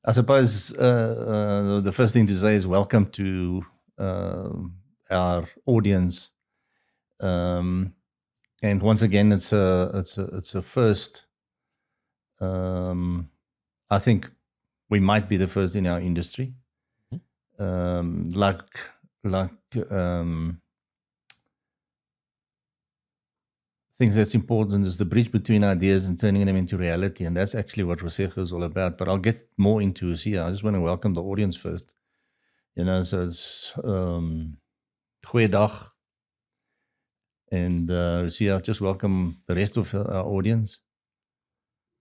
I suppose the first thing to say is welcome to our audience. And once again, it's a first. I think we might be the first in our industry. Things that's important is the bridge between ideas and turning them into reality. And that's actually what Resego is all about. But I'll get more into Hosia. I just want to welcome the audience first. So it's goeiedag. And Hosia, just welcome the rest of our audience.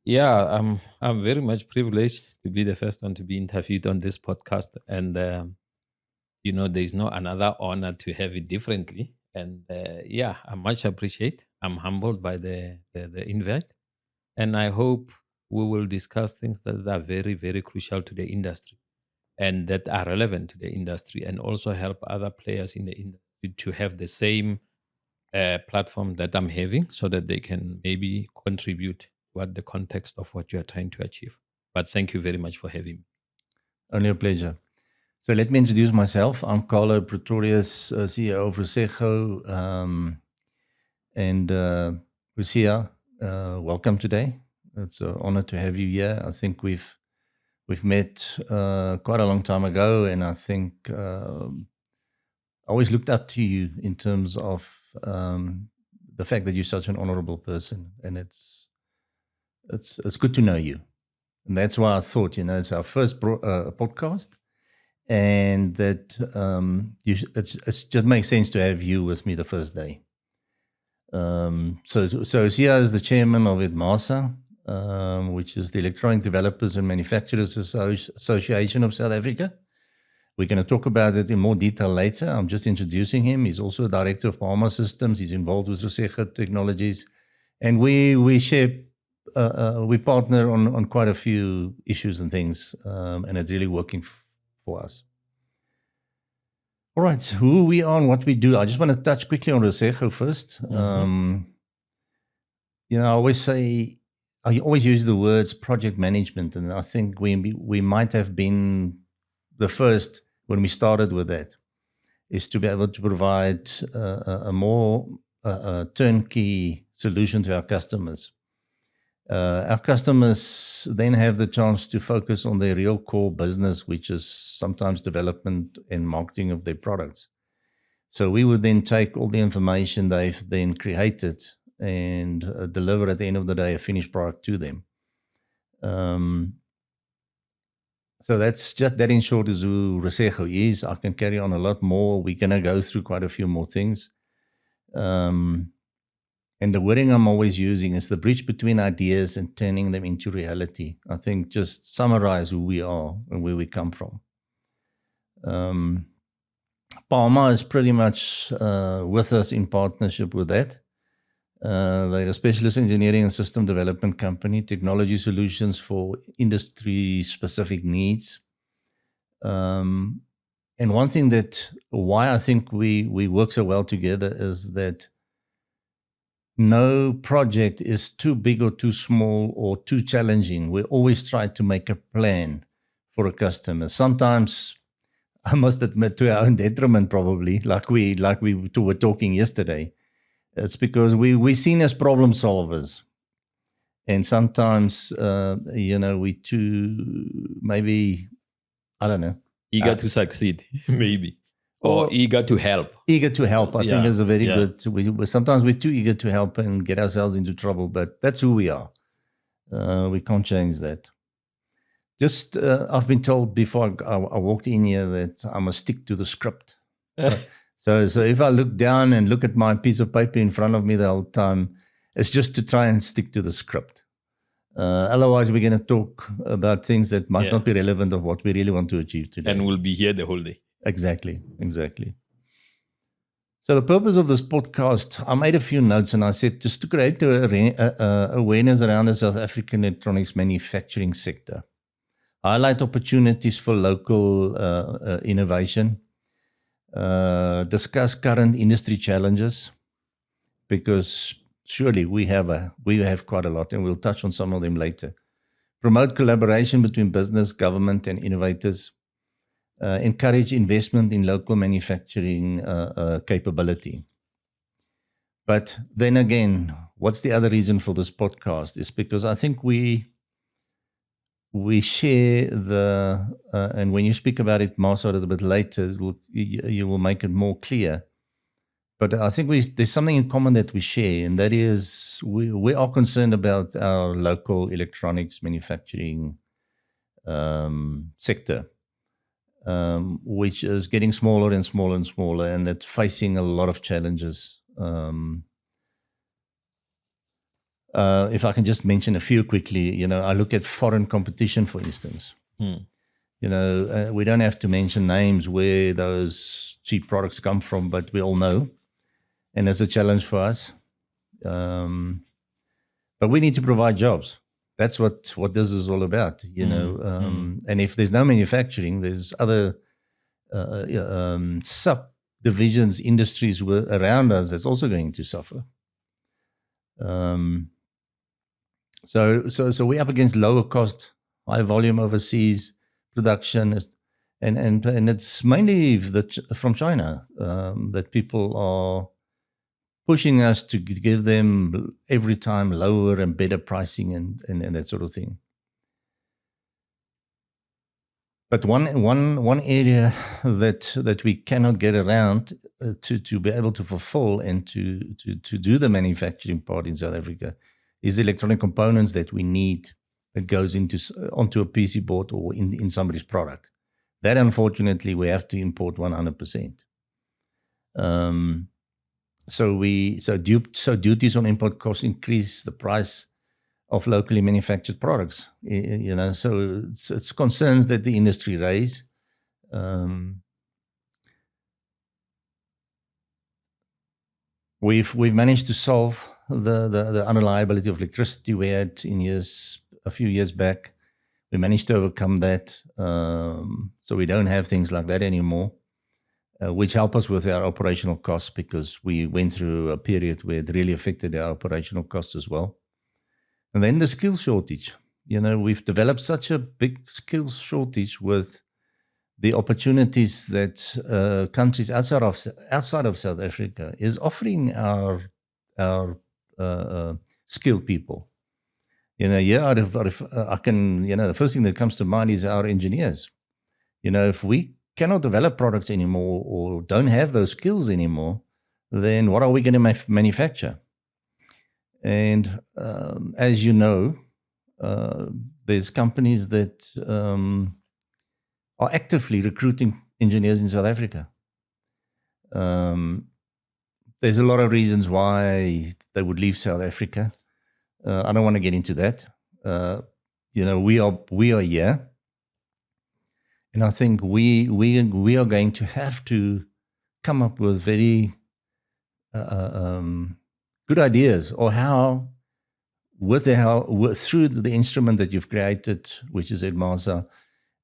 Yeah, I'm very much privileged to be the first one to be interviewed on this podcast. And, there's no another honor to have it differently. And I much appreciate. I'm humbled by the invite. And I hope we will discuss things that are very, very crucial to the industry and that are relevant to the industry, and also help other players in the industry to have the same platform that I'm having, so that they can maybe contribute what the context of what you are trying to achieve. But thank you very much for having me. Only a pleasure. So let me introduce myself. I'm Carlo Pretorius, CEO of Resego. And Hosia, welcome today. It's an honor to have you here. I think we've met quite a long time ago, and I think I always looked up to you in terms of the fact that you're such an honorable person, and it's good to know you. And that's why I thought, it's our first podcast, and that it just makes sense to have you with me the first day. So Hosia is the chairman of IDMASA, which is the Electronic Developers and Manufacturers Association of South Africa. We're going to talk about it in more detail later. I'm just introducing him. He's also a director of Palma Systems. He's involved with Resego Technologies, and we share. We partner on quite a few issues and things, and it's really working for us. All right, so who we are and what we do. I just want to touch quickly on Resego first. I always use the words project management, and I think we might have been the first when we started with that, is to be able to provide a more turnkey solution to our customers. Our customers then have the chance to focus on their real core business, which is sometimes development and marketing of their products. So we would then take all the information they've then created and deliver at the end of the day a finished product to them. So that's just that in short is who Resego is. I can carry on a lot more. We're going to go through quite a few more things. And the wording I'm always using is the bridge between ideas and turning them into reality. I think just summarize who we are and where we come from. Palma is pretty much with us in partnership with that. They're a specialist engineering and system development company, technology solutions for industry-specific needs. And one thing why I think we work so well together is that no project is too big or too small or too challenging. We always try to make a plan for a customer. Sometimes, I must admit, to our own detriment probably, like we were talking yesterday. It's because we're seen as problem solvers. And sometimes, we too, maybe, I don't know. Eager to succeed, maybe. Or eager to help. Eager to help, I think is a very good. Sometimes we're too eager to help and get ourselves into trouble, but that's who we are. We can't change that. Just, I've been told before I walked in here that I must stick to the script. So if I look down and look at my piece of paper in front of me the whole time, it's just to try and stick to the script. Otherwise, we're going to talk about things that might not be relevant of what we really want to achieve today. And we'll be here the whole day. Exactly. So the purpose of this podcast, I made a few notes and I said just to create awareness around the South African electronics manufacturing sector, highlight opportunities for local innovation, discuss current industry challenges, because surely we have quite a lot, and we'll touch on some of them later. promote collaboration between business, government, and innovators, encourage investment in local manufacturing capability. But then again, what's the other reason for this podcast? Is because I think we share and when you speak about it, Marcel, a little bit later, you will make it more clear. But I think there's something in common that we share, and that is we are concerned about our local electronics manufacturing sector, which is getting smaller and smaller and smaller, and it's facing a lot of challenges. If I can just mention a few quickly, I look at foreign competition, for instance. We don't have to mention names where those cheap products come from, but we all know. And it's a challenge for us. But we need to provide jobs. That's what this is all about, And if there's no manufacturing, there's other subdivisions, industries around us that's also going to suffer. So we're up against lower cost, high volume overseas production, and it's mainly from China that people are pushing us to give them every time lower and better pricing and that sort of thing. But one area that we cannot get around to be able to fulfill and to do the manufacturing part in South Africa is the electronic components that we need that goes onto a PC board or in somebody's product. That, unfortunately, we have to import 100%. So duties on import costs increase the price of locally manufactured products. So it's concerns that the industry raise. We've managed to solve the unreliability of electricity we had a few years back. We managed to overcome that, so we don't have things like that anymore. Which help us with our operational costs, because we went through a period where it really affected our operational costs as well. And then the skills shortage. We've developed such a big skills shortage with the opportunities that countries outside of South Africa is offering our skilled people. The first thing that comes to mind is our engineers. If we cannot develop products anymore or don't have those skills anymore, then what are we going to manufacture? And as you know, there's companies that are actively recruiting engineers in South Africa. There's a lot of reasons why they would leave South Africa. I don't want to get into that. We are here. And I think we are going to have to come up with very good ideas, or through the instrument that you've created, which is Edmasa,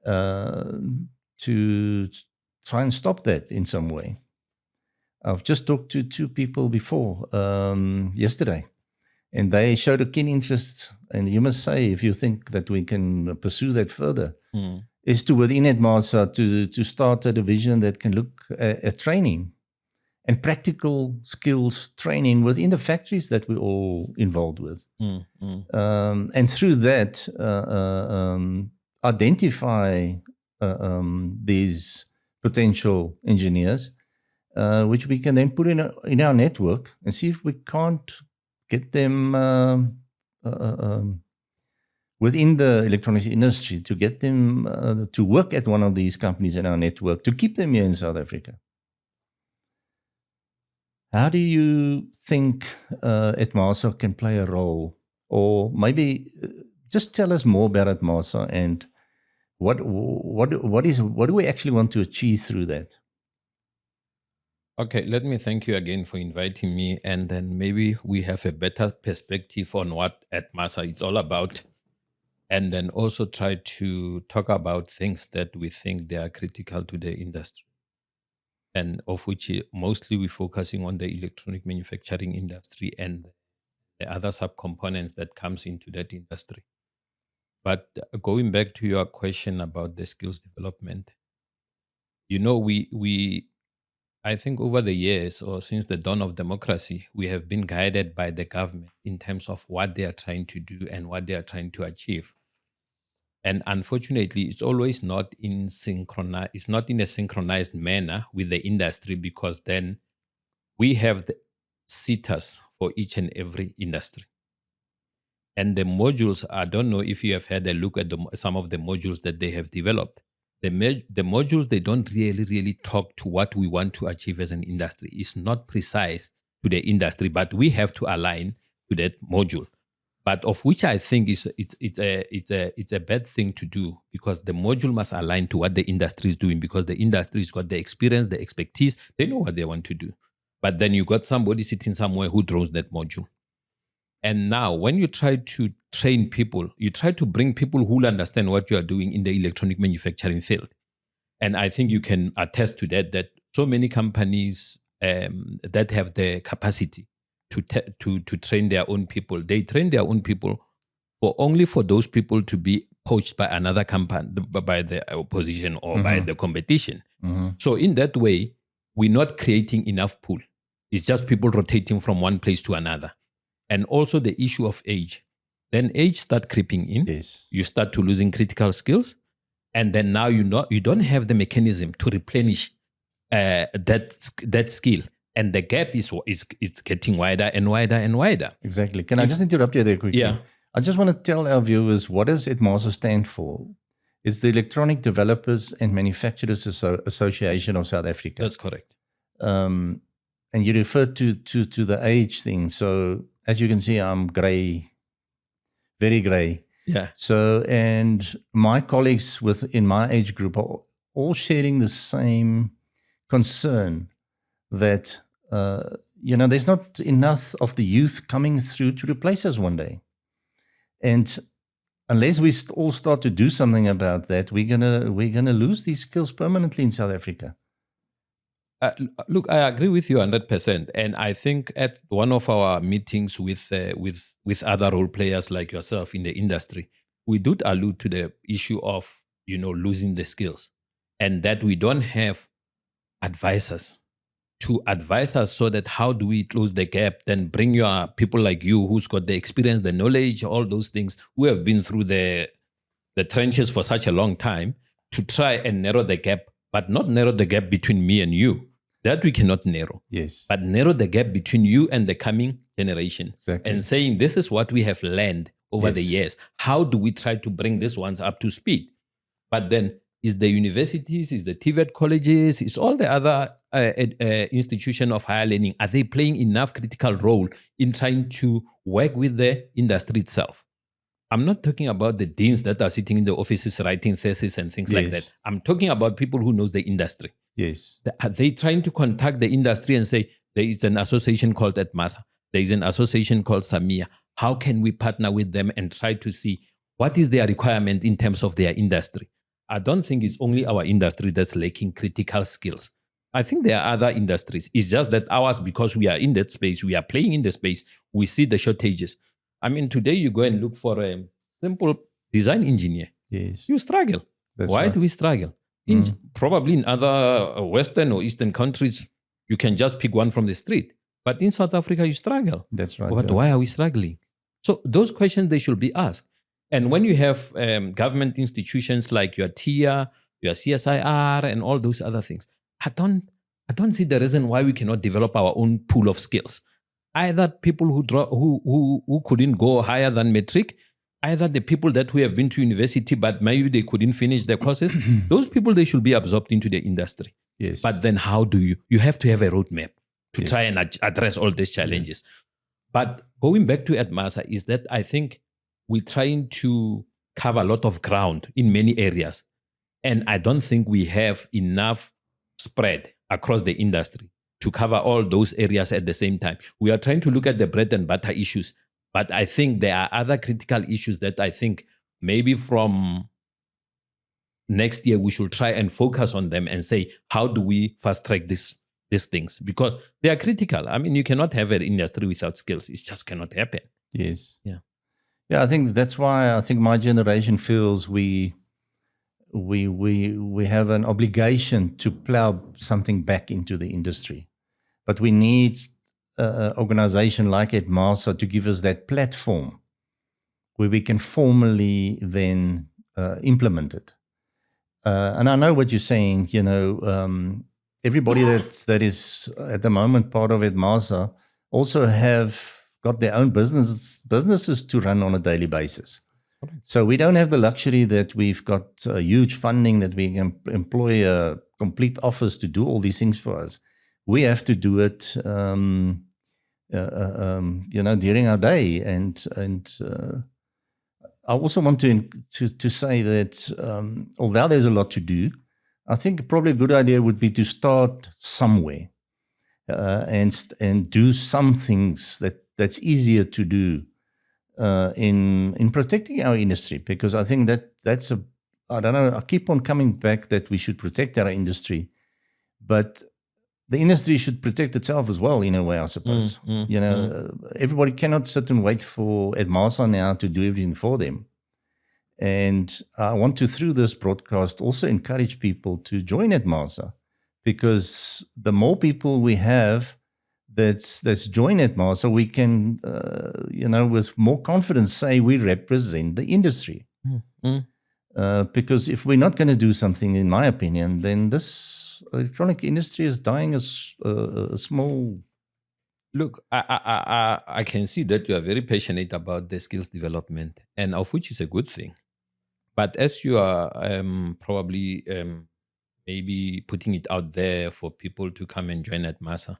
to try and stop that in some way. I've just talked to two people before yesterday, and they showed a keen interest. And you must say, if you think that we can pursue that further, is to within Edmasa to start a division that can look at training and practical skills training within the factories that we're all involved with. And through that, identify these potential engineers, which we can then put in our network and see if we can't get them within the electronics industry, to get them to work at one of these companies in our network, to keep them here in South Africa. How do you think Edmasa can play a role? Or maybe just tell us more about Edmasa and what do we actually want to achieve through that? Okay, let me thank you again for inviting me, and then maybe we have a better perspective on what Edmasa is all about, and then also try to talk about things that we think they are critical to the industry, and of which mostly we're focusing on the electronic manufacturing industry and the other subcomponents that comes into that industry. But going back to your question about the skills development, we I think over the years or since the dawn of democracy, we have been guided by the government in terms of what they are trying to do and what they are trying to achieve. And unfortunately, it's always not in synchronize. It's not in a synchronized manner with the industry, because then we have the sitters for each and every industry. And the modules, I don't know if you have had a look at some of the modules that they have developed. The modules, they don't really talk to what we want to achieve as an industry. It's not precise to the industry, but we have to align to that module. But of which I think it's a bad thing to do, because the module must align to what the industry is doing, because the industry's got the experience, the expertise, they know what they want to do. But then you got somebody sitting somewhere who draws that module. And now when you try to train people, you try to bring people who will understand what you are doing in the electronic manufacturing field. And I think you can attest to that so many companies that have the capacity to train their own people, they train their own people only for those people to be poached by another company, by the opposition or by the competition. So in that way, we're not creating enough pool. It's just people rotating from one place to another. And also the issue of age. Then age start creeping in. Yes. You start to losing critical skills. And then now you don't have the mechanism to replenish that skill. And the gap is getting wider and wider and wider. Exactly. Can I just interrupt you there quickly? Yeah. I just want to tell our viewers, what does EDMASA stand for? It's the Electronic Developers and Manufacturers Association of South Africa. That's correct. And you referred to the age thing. So as you can see, I'm gray, very gray. Yeah. So, and my colleagues in my age group are all sharing the same concern that, there's not enough of the youth coming through to replace us one day. And unless we all start to do something about that, we're gonna lose these skills permanently in South Africa. Look, I agree with you 100%, and I think at one of our meetings with other role players like yourself in the industry, we did allude to the issue of losing the skills, and that we don't have advisors to advise us so that how do we close the gap? Then bring your people like you who's got the experience, the knowledge, all those things, who have been through the trenches for such a long time, to try and narrow the gap, but not narrow the gap between me and you. That we cannot narrow. Yes. But narrow the gap between you and the coming generation. Exactly. And saying this is what we have learned over the years. How do we try to bring these ones up to speed? But then is the universities, is the TVET colleges, is all the other institution of higher learning, are they playing enough critical role in trying to work with the industry itself? I'm not talking about the deans that are sitting in the offices writing theses and things like that. I'm talking about people who knows the industry. Yes. Are they trying to contact the industry and say, there is an association called EDMASA, there is an association called SAMIA. How can we partner with them and try to see what is their requirement in terms of their industry? I don't think it's only our industry that's lacking critical skills. I think there are other industries. It's just that ours, because we are in that space, we are playing in the space, we see the shortages. I mean, today you go and look for a simple design engineer. Yes. You struggle. That's Why right. do we struggle? Probably in other Western or Eastern countries, you can just pick one from the street. But in South Africa, you struggle. That's right. But why are we struggling? So those questions, they should be asked. And when you have government institutions like your TIA, your CSIR, and all those other things, I don't see the reason why we cannot develop our own pool of skills. Either people who couldn't go higher than metric, either the people who have been to university but maybe they couldn't finish their courses. Those people, they should be absorbed into the industry. Yes. But then how do you have to have a roadmap to try and address all these challenges. But going back to EDMASA is that I think we're trying to cover a lot of ground in many areas. And I don't think we have enough spread across the industry to cover all those areas at the same time. We are trying to look at the bread and butter issues, but I think there are other critical issues that I think maybe from next year we should try and focus on them and say, how do we fast track these things? Because they are critical. I mean, you cannot have an industry without skills. It just cannot happen. Yes. Yeah. Yeah, I think that's why I think my generation feels we have an obligation to plow something back into the industry. But we need an organization like Edmasa to give us that platform where we can formally then implement it. And I know what you're saying. Everybody that is at the moment part of Edmasa also have got their own businesses to run on a daily basis. So we don't have the luxury that we've got huge funding that we can employ a complete office to do all these things for us. We have to do it, during our day. And I also want to say that although there's a lot to do, I think probably a good idea would be to start somewhere and do some things that's easier to do. In protecting our industry, because I think that's I don't know, I keep on coming back that we should protect our industry, but the industry should protect itself as well in a way, I suppose. Everybody cannot sit and wait for Edmasa now to do everything for them. And I want to, through this broadcast, also encourage people to join Edmasa, because the more people we have that's joined Edmasa, we can, with more confidence say we represent the industry. Because if we're not going to do something, in my opinion, then this electronic industry is dying as a small. Look, I can see that you are very passionate about the skills development, and of which is a good thing. But as you are probably maybe putting it out there for people to come and join Edmasa,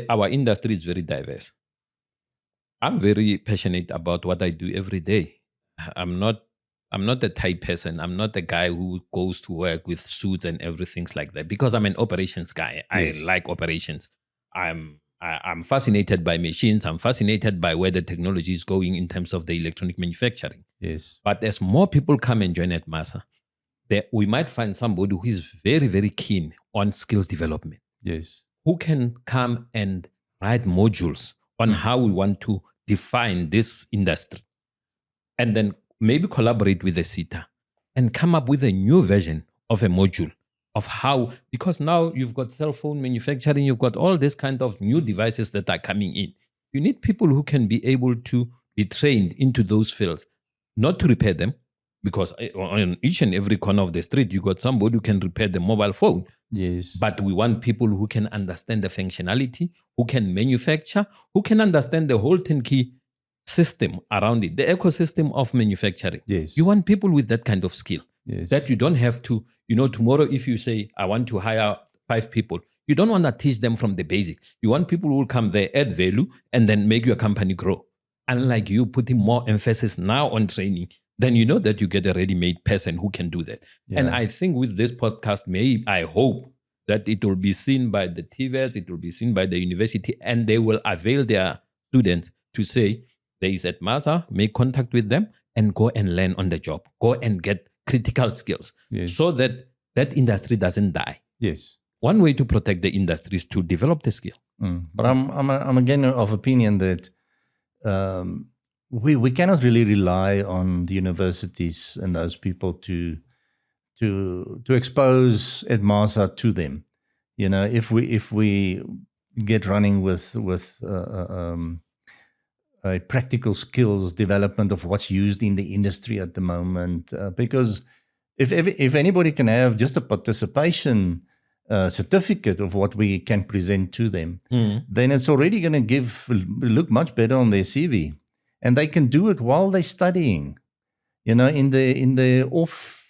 our industry is very diverse. I'm very passionate about what I do every day. I'm not a type person. I'm not a guy who goes to work with suits and everything like that, because I'm an operations guy. Yes. I like operations. I'm fascinated by machines. I'm fascinated by where the technology is going in terms of the electronic manufacturing. Yes. But as more people come and join Edmasa, we might find somebody who is very, very keen on skills development. Yes. Who can come and write modules on how we want to define this industry, and then maybe collaborate with the SETA and come up with a new version of a module of how, because now you've got cell phone manufacturing, you've got all this kind of new devices that are coming in. You need people who can be able to be trained into those fields, not to repair them, because on each and every corner of the street, you got somebody who can repair the mobile phone. Yes. But we want people who can understand the functionality, who can manufacture, who can understand the whole turnkey system around it, the ecosystem of manufacturing. Yes. You want people with that kind of skill. Yes. That you don't have to, tomorrow if you say, I want to hire 5 people, you don't want to teach them from the basics. You want people who will come there, add value, and then make your company grow. Unlike you putting more emphasis now on training, then you know that you get a ready-made person who can do that. Yeah. And I think with this podcast, I hope that it will be seen by the TVETs, it will be seen by the university, and they will avail their students to say, there is Edmasa, make contact with them, and go and learn on the job. Go and get critical skills, so that that industry doesn't die. Yes. One way to protect the industry is to develop the skill. But I'm again of opinion that we cannot really rely on the universities and those people to expose Edmasa to them. If we get running with a practical skills development of what's used in the industry at the moment, because if anybody can have just a participation certificate of what we can present to them, then it's already going to look much better on their CV, and they can do it while they're studying. In the off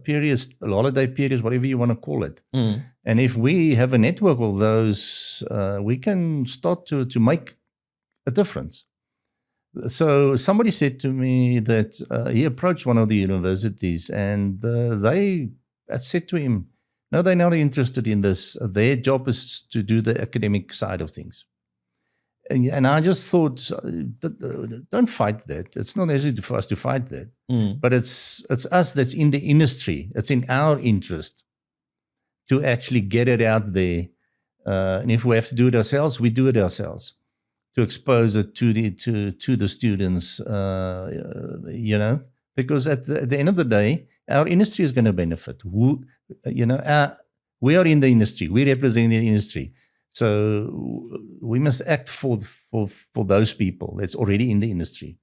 periods, holiday periods, whatever you want to call it. And if we have a network of those, we can start to make a difference. So somebody said to me that he approached one of the universities, and they said to him, no, they're not interested in this. Their job is to do the academic side of things. And I just thought, don't fight that. It's not necessary for us to fight that. But it's us that's in the industry. It's in our interest to actually get it out there. And if we have to do it ourselves, we do it ourselves. expose it to the students, because at the end of the day, our industry is going to benefit. We are in the industry. We represent the industry. So we must act for those people that's already in the industry.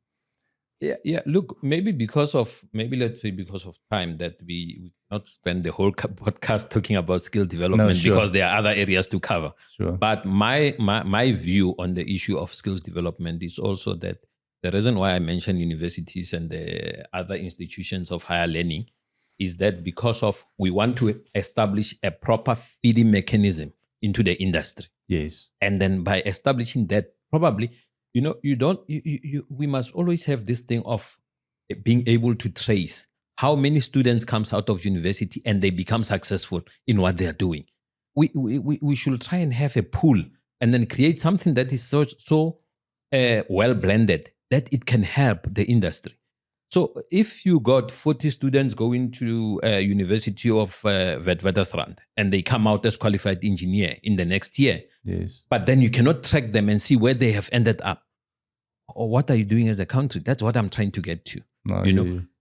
Yeah. Look, let's say because of time that we not spend the whole podcast talking about skill development, because there are other areas to cover. Sure. But my view on the issue of skills development is also that the reason why I mention universities and the other institutions of higher learning is that because of we want to establish a proper feeding mechanism into the industry. Yes. And then by establishing that, probably, we must always have this thing of being able to trace how many students comes out of university and they become successful in what they are doing. We should try and have a pool and then create something that is so well blended that it can help the industry. So if you got 40 students going to University of Witwatersrand and they come out as qualified engineer in the next year, yes, but then you cannot track them and see where they have ended up, or what are you doing as a country? That's what I'm trying to get to.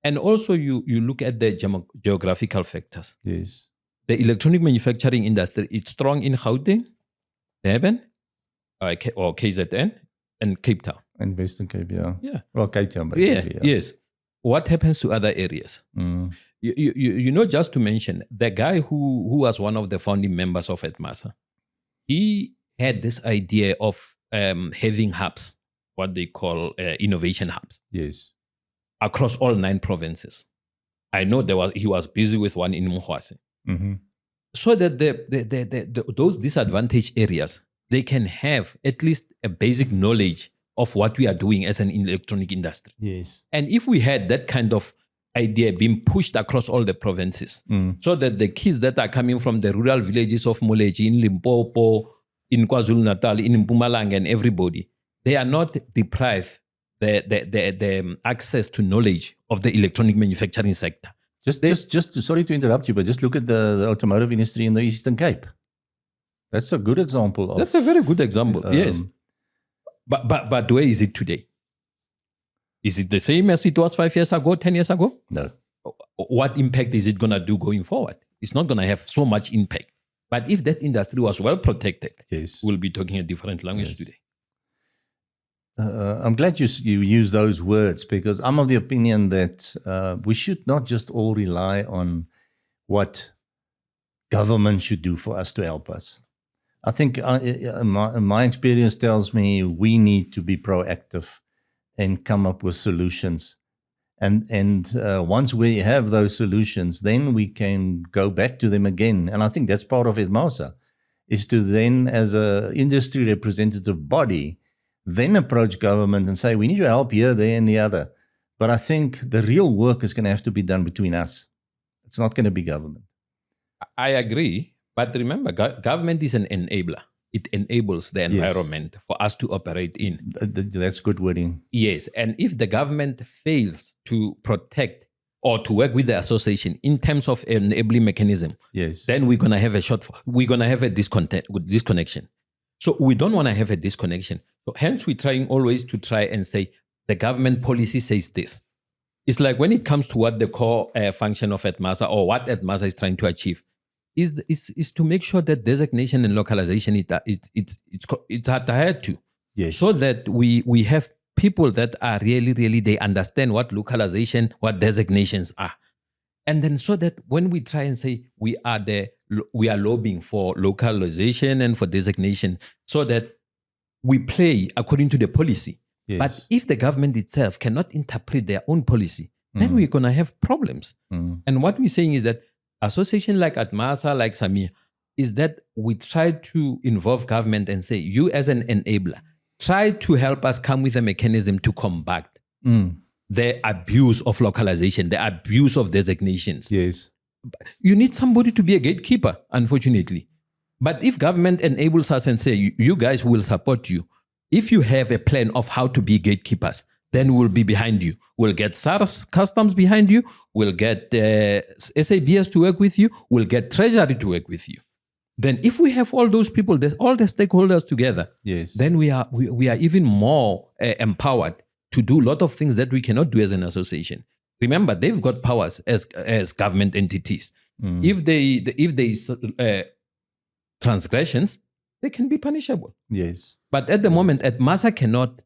And also you look at the geographical factors. Yes, the electronic manufacturing industry, it's strong in Gauteng, Durban, or KZN, and Cape Town. And Western Cape, yeah. Well, Cape Town, basically. Yes. What happens to other areas? Just to mention, the guy who was one of the founding members of ETMASA, he had this idea of having hubs, what they call innovation hubs. Yes. Across all 9 provinces. I know he was busy with one in Muhwase. Mm-hmm. So that those disadvantaged areas, they can have at least a basic knowledge of what we are doing as an electronic industry. Yes. And if we had that kind of idea being pushed across all the provinces, so that the kids that are coming from the rural villages of Moleji, in Limpopo, in KwaZulu-Natal, in Mpumalanga, and everybody, they are not deprived the access to knowledge of the electronic manufacturing sector. Sorry to interrupt you, but just look at the automotive industry in the Eastern Cape. That's a good example. That's a very good example, yes. But where is it today? Is it the same as it was 5 years ago, 10 years ago? No. What impact is it going to do going forward? It's not going to have so much impact. But if that industry was well protected, yes, we'll be talking a different language today. I'm glad you use those words, because I'm of the opinion that we should not just all rely on what government should do for us to help us. I think my experience tells me we need to be proactive and come up with solutions. And once we have those solutions, then we can go back to them again. And I think that's part of ETMASA, is to then, as a industry representative body, then approach government and say, we need your help here, there, and the other. But I think the real work is going to have to be done between us. It's not going to be government. I agree. But remember, government is an enabler. It enables the environment for us to operate in. That's good wording. Yes. And if the government fails to protect or to work with the association in terms of enabling mechanism, yes, then we're going to have a shortfall. We're going to have a disconnection. So we don't want to have a disconnection. So hence we're trying always to try and say the government policy says this. It's like when it comes to what the core function of ETMASA or what ETMASA is trying to achieve, is to make sure that designation and localization it's adhered to. Yes. So that we have people that are really, they understand what localization, what designations are. And then so that when we try and say we are lobbying for localization and for designation, so that we play according to the policy. Yes. But if the government itself cannot interpret their own policy, then we're going to have problems. And what we're saying is that association like ETMASA, like Samia, is that we try to involve government and say, you as an enabler, try to help us come with a mechanism to combat the abuse of localization, the abuse of designations. Yes. You need somebody to be a gatekeeper, unfortunately. But if government enables us and say, you guys will support you, if you have a plan of how to be gatekeepers, then we'll be behind you. We'll get SARS customs behind you. We'll get SABS to work with you. We'll get Treasury to work with you. Then if we have all those people, there's all the stakeholders together, Yes. then we are even more empowered to do a lot of things that we cannot do as an association. Remember, they've got powers as government entities. If they transgressions, they can be punishable. Yes. But at the moment, ATMASA cannot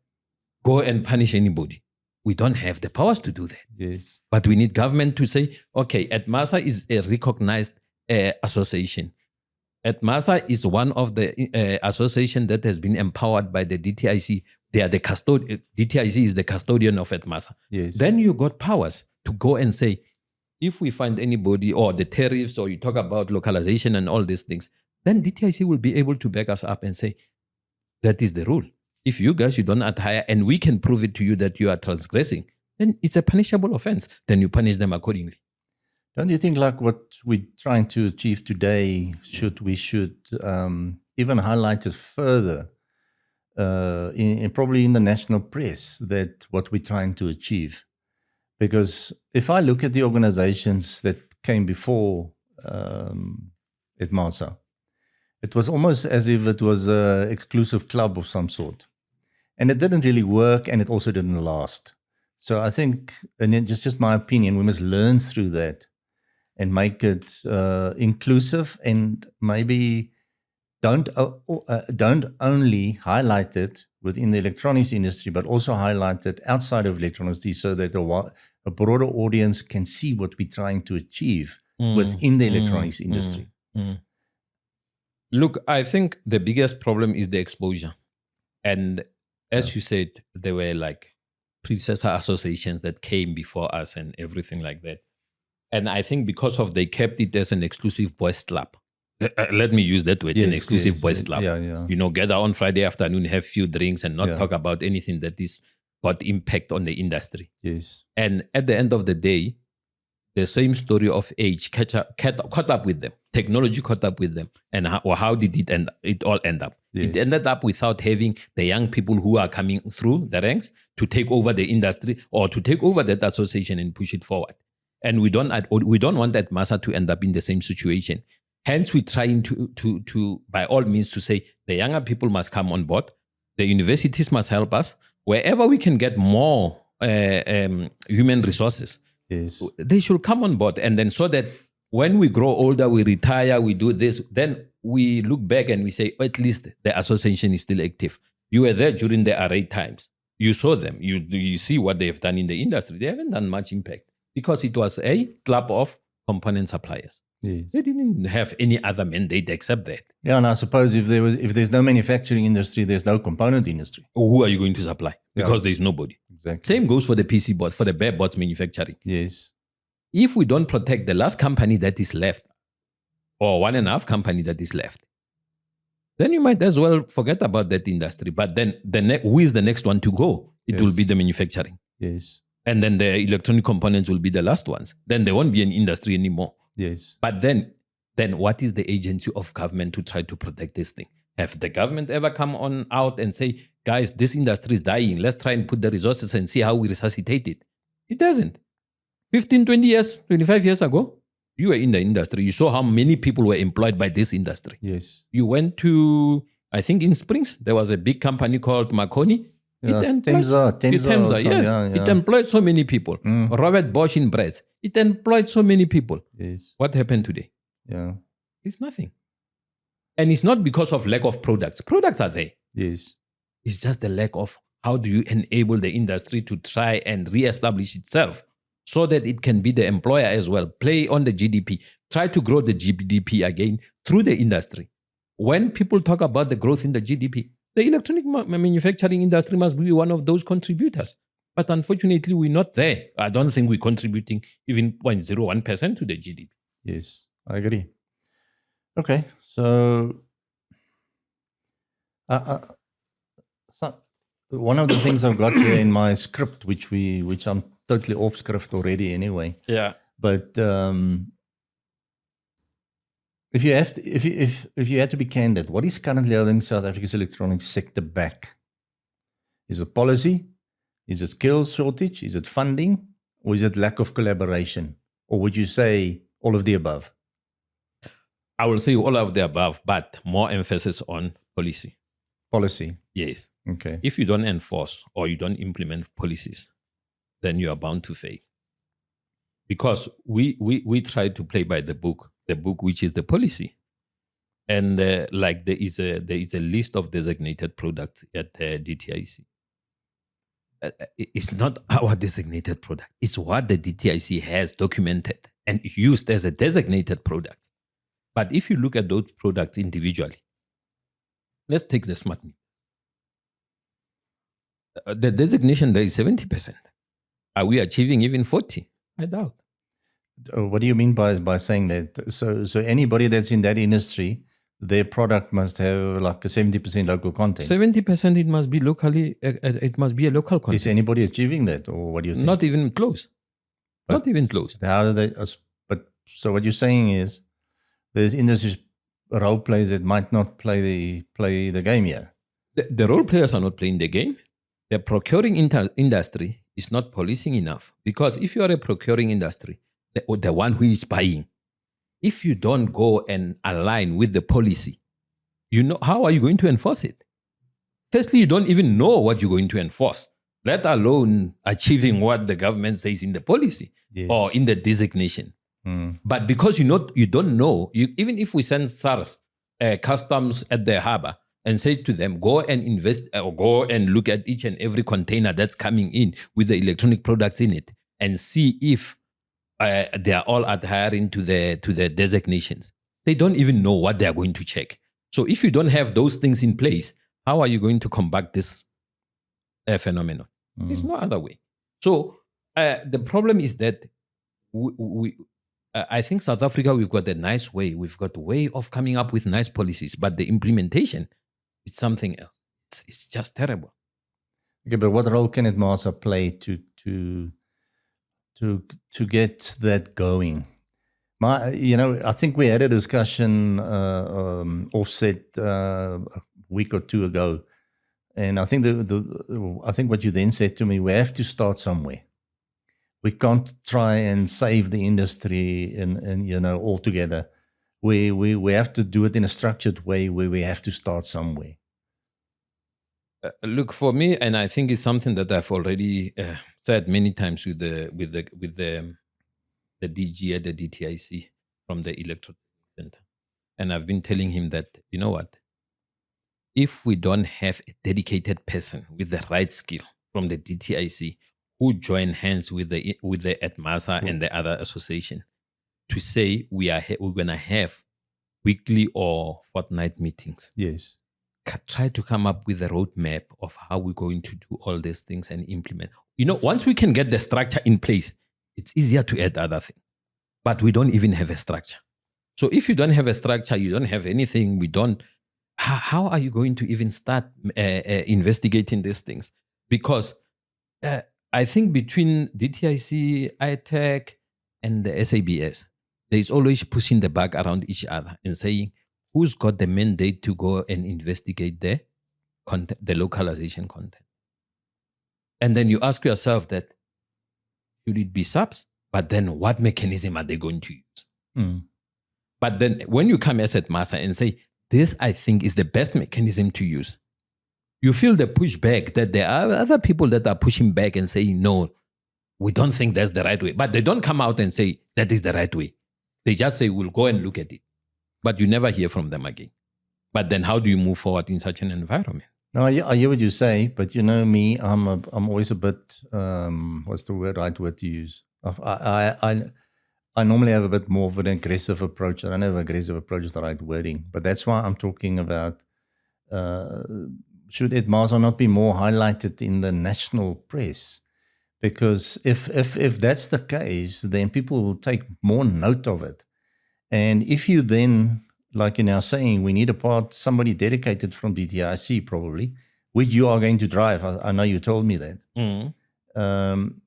go and punish anybody. We don't have the powers to do that. Yes. But we need government to say, okay, ATMASA is a recognized association. ATMASA is one of the association that has been empowered by the DTIC. They are the custodian. DTIC is the custodian of ATMASA. Yes. Then you got powers to go and say, if we find anybody or the tariffs or you talk about localization and all these things, then DTIC will be able to back us up and say, that is the rule. If you guys, you don't adhere and we can prove it to you that you are transgressing, then it's a punishable offense. Then you punish them accordingly. Don't you think like what we're trying to achieve today, we should even highlight it further probably in the national press, that what we're trying to achieve? Because if I look at the organizations that came before ATMASA, it was almost as if it was an exclusive club of some sort. And it didn't really work, and it also didn't last. So I think, and just my opinion, we must learn through that and make it inclusive, and maybe don't only highlight it within the electronics industry, but also highlight it outside of electronics, so that a broader audience can see what we're trying to achieve within the electronics industry. Look, I think the biggest problem is the exposure. And as you said, there were like predecessor associations that came before us and everything like that. And I think because of they kept it as an exclusive boys club. Let me use that word, an exclusive boys club. Yeah. You know, gather on Friday afternoon, have few drinks and not talk about anything that is got impact on the industry. Yes. And at the end of the day, the same story of age caught up with them. Technology caught up with them. And how did it all end up? Yes. It ended up without having the young people who are coming through the ranks to take over the industry or to take over that association and push it forward. And we don't want ATMASA to end up in the same situation. Hence, we're trying to by all means to say the younger people must come on board. The universities must help us. Wherever we can get more human resources, yes, they should come on board. And then so that when we grow older, we retire, we do this, then we look back and we say, at least the association is still active. You were there during the array times. You saw them. You see what they've done in the industry. They haven't done much impact because it was a club of component suppliers. Yes. They didn't have any other mandate except that. Yeah, and I suppose if there's no manufacturing industry, there's no component industry. Who are you going to supply? Because there's nobody. Exactly. Same goes for the PC board, for the bare boards manufacturing. Yes. If we don't protect the last company that is left, or 1.5 company that is left, then you might as well forget about that industry. But then who is the next one to go? It will be the manufacturing. Yes. And then the electronic components will be the last ones. Then there won't be an industry anymore. Yes. But then what is the agency of government to try to protect this thing? Have the government ever come on out and say, guys, this industry is dying. Let's try and put the resources and see how we resuscitate it? It doesn't. 15, 20 years, 25 years ago, you were in the industry. You saw how many people were employed by this industry. Yes. You went to, I think in Springs, there was a big company called Marconi. Yeah, Temsa, yes. Yeah. It employed so many people. Robert Bosch in Breads. It employed so many people. Yes. What happened today? Yeah. It's nothing. And it's not because of lack of products. Products are there. Yes. It's just the lack of how do you enable the industry to try and reestablish itself so that it can be the employer as well. Play on the GDP. Try to grow the GDP again through the industry. When people talk about the growth in the GDP, the electronic manufacturing industry must be one of those contributors. But unfortunately, we're not there. I don't think we're contributing even 0.01% to the GDP. Yes, I agree. Okay, so one of the things I've got here in my script, which I'm totally off script already anyway. Yeah. But if you had to be candid, what is currently holding South Africa's electronics sector back? Is it policy? Is it skills shortage? Is it funding? Or is it lack of collaboration? Or would you say all of the above? I will say all of the above, but more emphasis on policy. Policy. Yes. Okay. If you don't enforce or you don't implement policies, then you are bound to fail. Because we try to play by the book which is the policy. And like there is a list of designated products at DTIC. It's not our designated product. It's what the DTIC has documented and used as a designated product. But if you look at those products individually, let's take the smart meter. The designation there is 70%. Are we achieving even 40%? I doubt. What do you mean by saying that? So anybody that's in that industry, their product must have like a 70% local content. 70% it must be locally. It must be a local content. Is anybody achieving that, or what do you think? Not even close. Not even close. How do they? But so what you're saying is, there's industry role players that might not play the game here. The role players are not playing the game. The procuring industry is not policing enough, because if you are a procuring industry, the one who is buying, if you don't go and align with the policy, how are you going to enforce it? Firstly, you don't even know what you're going to enforce, let alone achieving what the government says in the policy or in the designation. But because you don't know, even if we send SARS, customs at the harbor, and say to them, go and invest or go and look at each and every container that's coming in with the electronic products in it and see if they are all adhering to the designations. They don't even know what they are going to check. So if you don't have those things in place, how are you going to combat this phenomenon? There's no other way. So the problem is that I think South Africa, we've got a nice way. We've got a way of coming up with nice policies, but the implementation, it's something else. It's just terrible. Okay, but what role can ITMASA play to get that going? I think we had a discussion offset a week or two ago, and I think I think what you then said to me, we have to start somewhere. We can't try and save the industry and altogether. We have to do it in a structured way where we have to start somewhere. Look, for me, and I think it's something that I've already said many times with the DG at the DTIC from the Electro Center, and I've been telling him that, you know what, if we don't have a dedicated person with the right skill from the DTIC who join hands with the ITMASA and the other association to say we're going to have weekly or fortnight meetings. Yes. Try to come up with a roadmap of how we're going to do all these things and implement. Once we can get the structure in place, it's easier to add other things. But we don't even have a structure. So if you don't have a structure, you don't have anything, how are you going to even start investigating these things? Because I think between DTIC, ITEC, and the SABS, there is always pushing the bag around each other and saying, who's got the mandate to go and investigate the content, the localization content? And then you ask yourself that, should it be subs? But then what mechanism are they going to use? But then when you come as ITMASA and say, this I think is the best mechanism to use, you feel the pushback that there are other people that are pushing back and saying, no, we don't think that's the right way. But they don't come out and say that is the right way. They just say, we'll go and look at it. But you never hear from them again. But then how do you move forward in such an environment? No, I hear what you say, but you know me, I'm always a bit, what's the right word to use? I normally have a bit more of an aggressive approach. I don't have aggressive approach is the right wording, but that's why I'm talking about should ITMASA not be more highlighted in the national press? Because if that's the case, then people will take more note of it. And if you then, like you're now saying, we need somebody dedicated from DTIC probably, which you are going to drive. I know you told me that.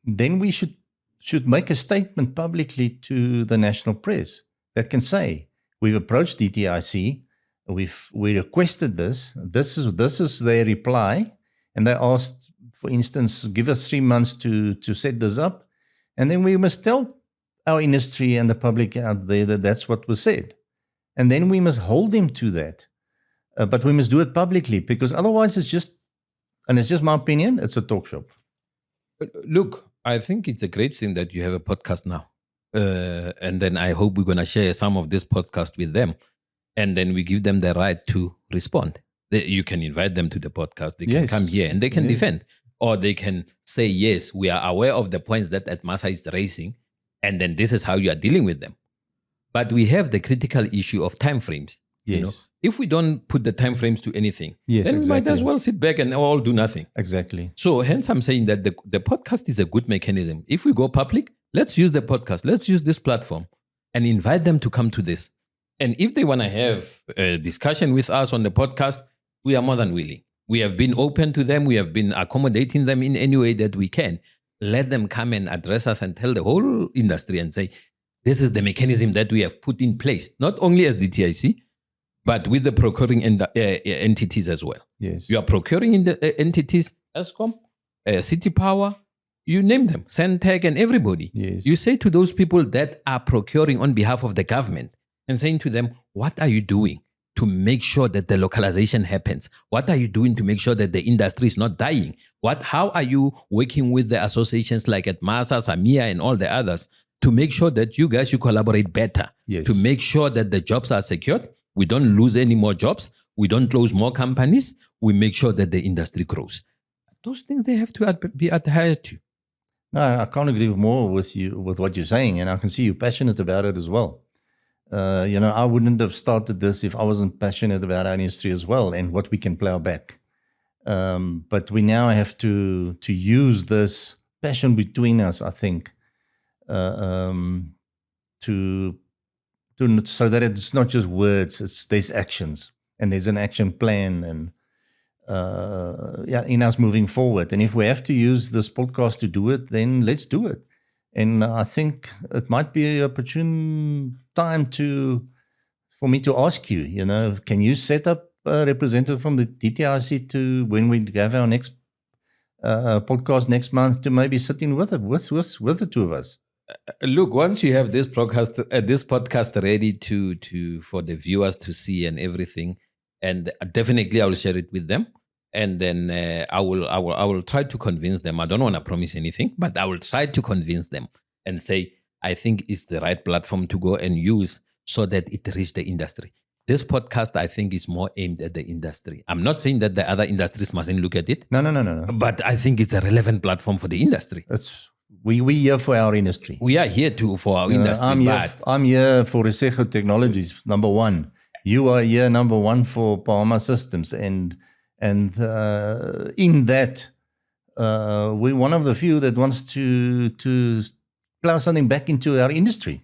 Then we should make a statement publicly to the national press that can say, we've approached DTIC, we requested this is their reply, and they asked, for instance, give us 3 months to set this up, and then we must tell our industry and the public out there that that's what was said. And then we must hold them to that. But we must do it publicly, because otherwise it's just my opinion, it's a talk shop. Look, I think it's a great thing that you have a podcast now. And then I hope we're going to share some of this podcast with them. And then we give them the right to respond. You can invite them to the podcast. They can come here and they can defend. Or they can say, yes, we are aware of the points that Atmasa is raising. And then this is how you are dealing with them. But we have the critical issue of timeframes. Yes. You know? If we don't put the timeframes to anything, then we might as well sit back and all do nothing. Exactly. So hence I'm saying that the podcast is a good mechanism. If we go public, let's use the podcast. Let's use this platform and invite them to come to this. And if they want to have a discussion with us on the podcast, we are more than willing. We have been open to them. We have been accommodating them in any way that we can. Let them come and address us and tell the whole industry and say, this is the mechanism that we have put in place, not only as DTIC, but with the procuring entities as well. Yes. You are procuring in the entities, Eskom, City Power, you name them, Centec and everybody. Yes. You say to those people that are procuring on behalf of the government and saying to them, what are you doing to make sure that the localization happens? What are you doing to make sure that the industry is not dying? How are you working with the associations like Atmasa, Samia and all the others to make sure that you guys, you collaborate better, to make sure that the jobs are secured? We don't lose any more jobs. We don't close more companies. We make sure that the industry grows. Those things they have to be adhered to. No, I can't agree more with you with what you're saying, and I can see you're passionate about it as well. I wouldn't have started this if I wasn't passionate about our industry as well and what we can plow back. But we now have to use this passion between us, I think, so that it's not just words, there's actions and there's an action plan and in us moving forward. And if we have to use this podcast to do it, then let's do it. And I think it might be an opportune time for me to ask you, can you set up a representative from the DTIC to, when we have our next podcast next month, to maybe sit in with the two of us? Look, once you have this podcast ready for the viewers to see and everything, and definitely I will share it with them, and then I will try to convince them. I don't want to promise anything, but I will try to convince them and say I think it's the right platform to go and use so that it reaches the industry. This podcast, I think, is more aimed at the industry. I'm not saying that the other industries mustn't look at it. No. But I think it's a relevant platform for the industry. We here for our industry. We are here for our industry. I'm here for Resego Technologies, number one. You are here, number one, for Bahama Systems. And in that, we're one of the few that wants to plow something back into our industry.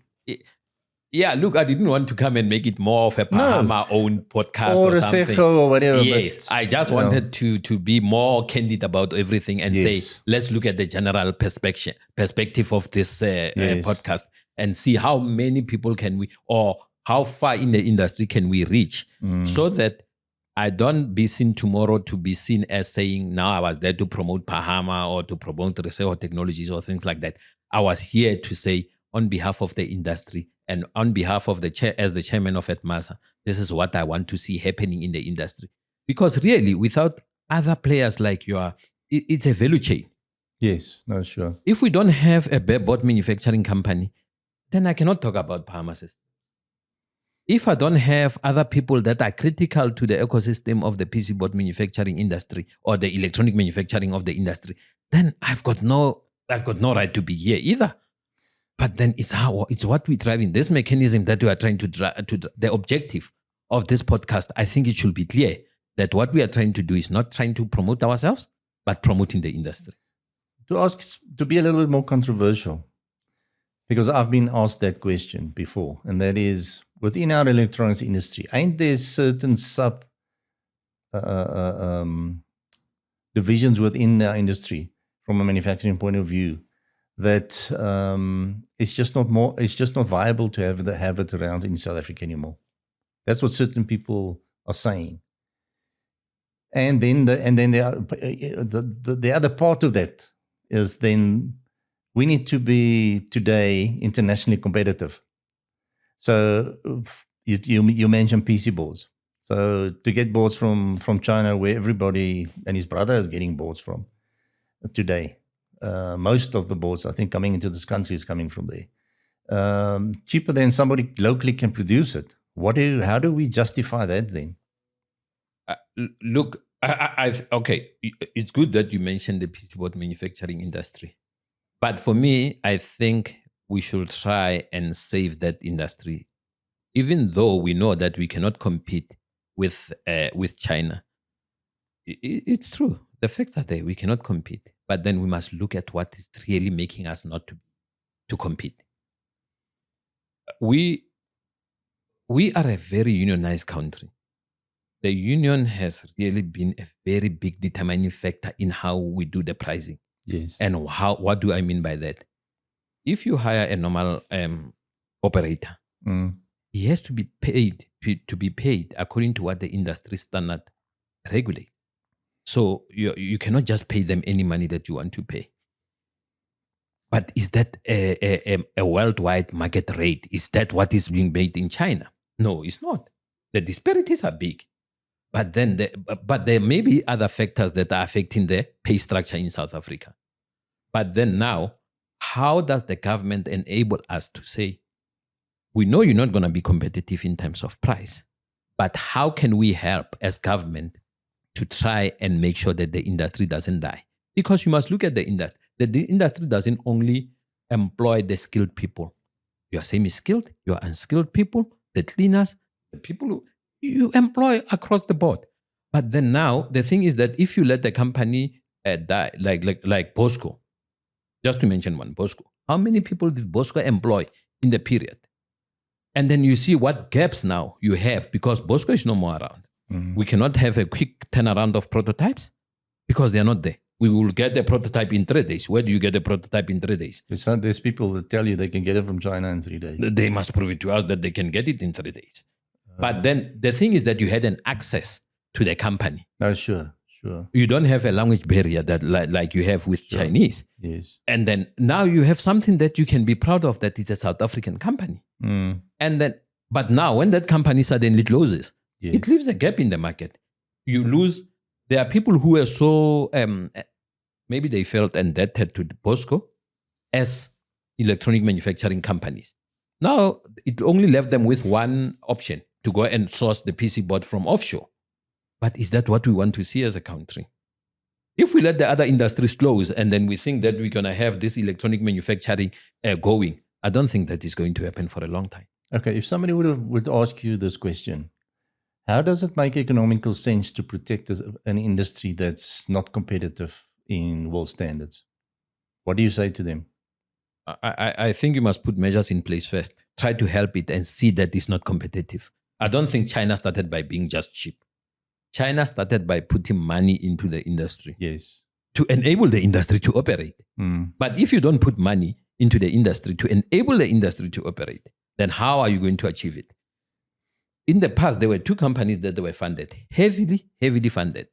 Yeah, look, I didn't want to come and make it more of a Bahama own podcast or something. Resego or whatever. Yes, I just wanted to be more candid about everything and say, let's look at the general perspective of this podcast and see how many people can we, or how far in the industry can we reach, so that I don't be seen tomorrow to be seen as saying, now I was there to promote Bahama or to promote Resego Technologies or things like that. I was here to say, on behalf of the industry and on behalf of as the chairman of Atmasa, this is what I want to see happening in the industry. Because really, without other players like you are, it's a value chain. Yes, no, sure. If we don't have a bare board manufacturing company, then I cannot talk about Bahama Systems. If I don't have other people that are critical to the ecosystem of the PC board manufacturing industry or the electronic manufacturing of the industry, then I've got no right to be here either. But then it's what we drive in this mechanism that we are trying to drive. The objective of this podcast, I think it should be clear that what we are trying to do is not trying to promote ourselves, but promoting the industry. To be a little bit more controversial, because I've been asked that question before, and that is, within our electronics industry, ain't there certain sub divisions within our industry from a manufacturing point of view that it's just not viable to have it around in South Africa anymore? That's what certain people are saying. And then the other part of that is, then we need to be today internationally competitive. So you mentioned PC boards. So to get boards from China, where everybody and his brother is getting boards from today, most of the boards I think coming into this country is coming from there. Cheaper than somebody locally can produce it. How do we justify that then? Look, okay, it's good that you mentioned the PC board manufacturing industry. But for me, I think we should try and save that industry, even though we know that we cannot compete with China. It's true. The facts are there. We cannot compete. But then we must look at what is really making us not to compete. We are a very unionized country. The union has really been a very big determining factor in how we do the pricing. Yes. And what do I mean by that? If you hire a normal operator, he has to be paid to be paid according to what the industry standard regulates. So you cannot just pay them any money that you want to pay. But is that a worldwide market rate? Is that what is being made in China? No, it's not. The disparities are big. But then there may be other factors that are affecting the pay structure in South Africa. But then now, how does the government enable us to say, we know you're not going to be competitive in terms of price, but how can we help as government to try and make sure that the industry doesn't die? Because you must look at the industry. The industry doesn't only employ the skilled people. You are semi-skilled, you are unskilled people, the cleaners, the people who you employ across the board. But then now, the thing is that if you let the company die, like Bosco, just to mention one, Bosco, how many people did Bosco employ in the period? And then you see what gaps now you have because Bosco is no more around. Mm-hmm. We cannot have a quick turnaround of prototypes because they are not there. We will get the prototype in 3 days. Where do you get the prototype in 3 days? There's people that tell you they can get it from China in 3 days. They must prove it to us that they can get it in 3 days. But then the thing is that you had an access to the company. Oh, sure. You don't have a language barrier that like you have with Chinese. Yes. And then now you have something that you can be proud of that is a South African company. Mm. And then, but now when that company suddenly closes, yes, it leaves a gap in the market. You lose. There are people who are so, maybe they felt indebted to Bosco as electronic manufacturing companies. Now it only left them with one option to go and source the PC board from offshore. But is that what we want to see as a country? If we let the other industries close and then we think that we're going to have this electronic manufacturing going, I don't think that is going to happen for a long time. Okay, if somebody would ask you this question, how does it make economical sense to protect an industry that's not competitive in world standards? What do you say to them? I think you must put measures in place first. Try to help it and see that it's not competitive. I don't think China started by being just cheap. China started by putting money into the industry. Yes. To enable the industry to operate. Mm. But if you don't put money into the industry to enable the industry to operate, then how are you going to achieve it? In the past, there were 2 companies that were funded, heavily funded.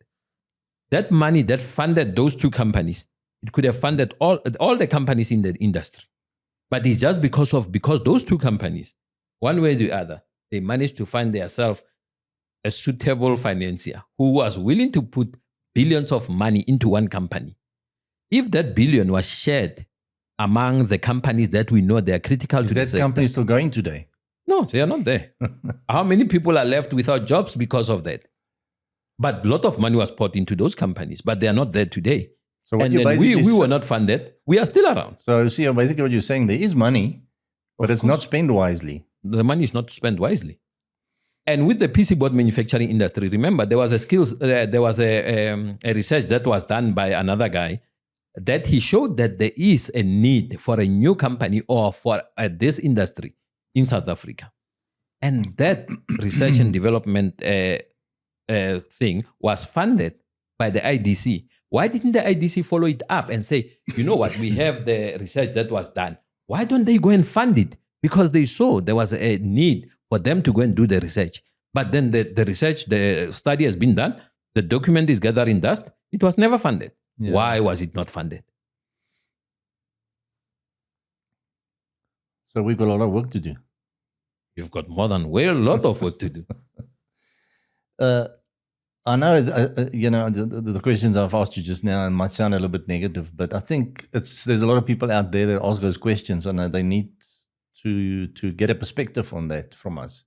That money that funded those 2 companies, it could have funded all the companies in the industry. But it's just because those 2 companies, one way or the other, they managed to find themselves a suitable financier who was willing to put billions of money into one company. If that billion was shared among the companies that we know they are critical to the sector. Is that company still going today? No, they are not there. How many people are left without jobs because of that? But a lot of money was poured into those companies, but they are not there today. So what and then we were not funded. We are still around. So see, basically what you're saying, there is money, but it's not spent wisely. The money is not spent wisely. And with the PC board manufacturing industry, remember there was a research that was done by another guy that he showed that there is a need for a new company or for this industry in South Africa. And that research and development thing was funded by the IDC. Why didn't the IDC follow it up and say, you know what, we have the research that was done. Why don't they go and fund it? Because they saw there was a need for them to go and do the research. But then the study has been done. The document is gathering dust. It was never funded. Yeah. Why was it not funded? So we've got a lot of work to do. You've got more than a lot of work to do. I know, the questions I've asked you just now might sound a little bit negative, but I think there's a lot of people out there that ask those questions, and they need to get a perspective on that from us,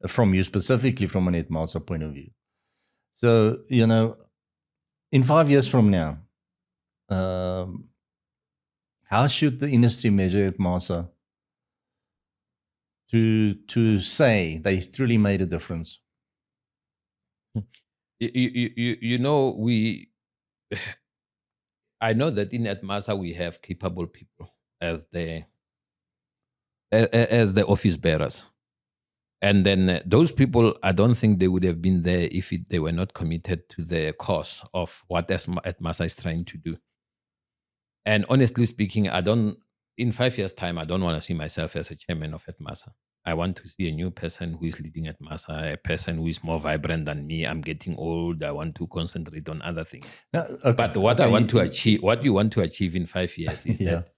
from you specifically, from an Edmasa point of view. So, in 5 years from now, how should the industry measure Edmasa to say they truly made a difference? I know that in Edmasa we have capable people as the office bearers. And then those people, I don't think they would have been there if they were not committed to the cause of what Edmasa is trying to do. And honestly speaking, in 5 years' time, I don't want to see myself as a chairman of Edmasa. I want to see a new person who is leading Edmasa, a person who is more vibrant than me. I'm getting old. I want to concentrate on other things. No, okay. But what you want to achieve in 5 years is that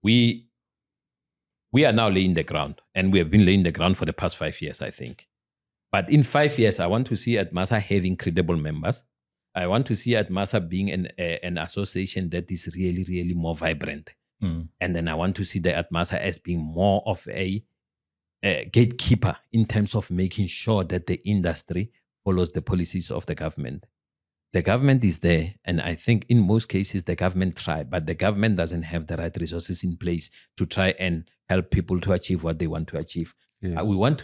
we are now laying the ground, and we have been laying the ground for the past 5 years, I think. But in 5 years, I want to see Edmasa having credible members. I want to see Edmasa being an association that is really, really more vibrant. And then I want to see the Edmasa as being more of a gatekeeper in terms of making sure that the industry follows the policies of the government. The government is there, and I think in most cases the government try, but the government doesn't have the right resources in place to try and help people to achieve what they want to achieve. Yes. We want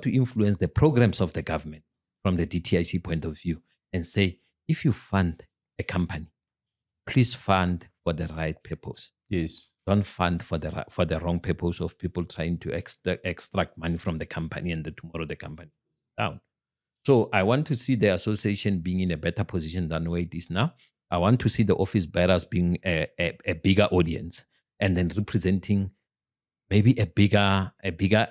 to influence the programs of the government from the DTIC point of view and say, if you fund a company, please fund for the right purpose. Yes. Don't fund for the wrong purpose of people trying to extract money from the company, and tomorrow the company is down. So I want to see the association being in a better position than where it is now. I want to see the office bearers being a bigger audience, and then representing maybe a bigger